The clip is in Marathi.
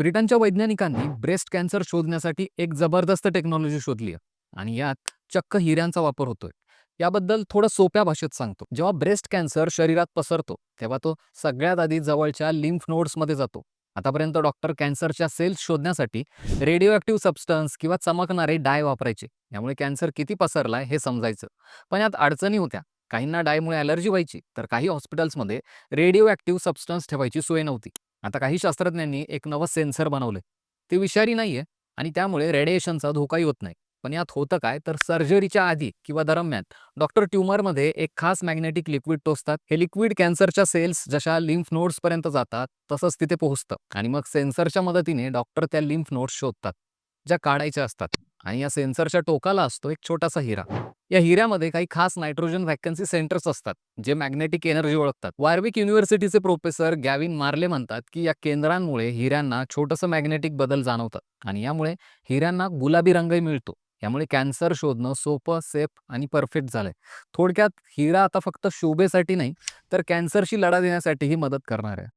ब्रिटनच्या वैज्ञानिकांनी ब्रेस्ट कॅन्सर शोधण्यासाठी एक जबरदस्त टेक्नॉलॉजी शोधली आहे आणि यात चक्क हिऱ्यांचा वापर होतोय. याबद्दल थोडं सोप्या भाषेत सांगतो. जेव्हा ब्रेस्ट कॅन्सर शरीरात पसरतो तेव्हा तो सगळ्यात आधी जवळच्या लिम्फ नोड्समध्ये जातो. आतापर्यंत डॉक्टर कॅन्सरच्या सेल्स शोधण्यासाठी रेडिओ ॲक्टिव्ह सबस्टन्स किंवा चमकणारे डाय वापरायचे. यामुळे कॅन्सर किती पसरलाय हे समजायचं. पण यात अडचणी होत्या. काहींना डायमुळे ॲलर्जी व्हायची, तर काही हॉस्पिटल्समध्ये रेडिओ ॲक्टिव्ह सबस्टन्स ठेवायची सोय नव्हती. आता काही शास्त्रज्ञांनी एक नवं सेन्सर बनवलंय. ते विषारी नाहीये आणि त्यामुळे रेडिएशनचा धोकाही होत नाही. पण यात होतं काय, तर सर्जरीच्या आधी किंवा दरम्यान डॉक्टर ट्यूमरमध्ये एक खास मॅग्नेटिक लिक्विड टोचतात. हे लिक्विड कॅन्सरच्या सेल्स जशा लिम्फ नोड्सपर्यंत जातात तसंच तिथे पोहोचतं आणि मग सेन्सरच्या मदतीने डॉक्टर त्या लिम्फ नोड्स शोधतात, ज्या काढायच्या असतात. आणि या सेन्सरच्या टोकाला असतो एक छोटासा हिरा. या हिऱ्यामध्ये काही खास नायट्रोजन व्हॅकन्सी सेंटर्स असतात, जे मॅग्नेटिक एनर्जी ओळखतात. वारविक युनिव्हर्सिटीचे प्रोफेसर गॅविन मार्ले म्हणतात की या केंद्रांमुळे हिऱ्यांना छोटंसं मॅग्नेटिक बदल जाणवतात आणि यामुळे हिऱ्यांना गुलाबी रंगही मिळतो. यामुळे कॅन्सर शोधणं सोपं, सेफ आणि परफेक्ट झालंय. थोडक्यात हिरा आता फक्त शोभेसाठी नाही, तर कॅन्सरशी लढा देण्यासाठीही मदत करणार आहे.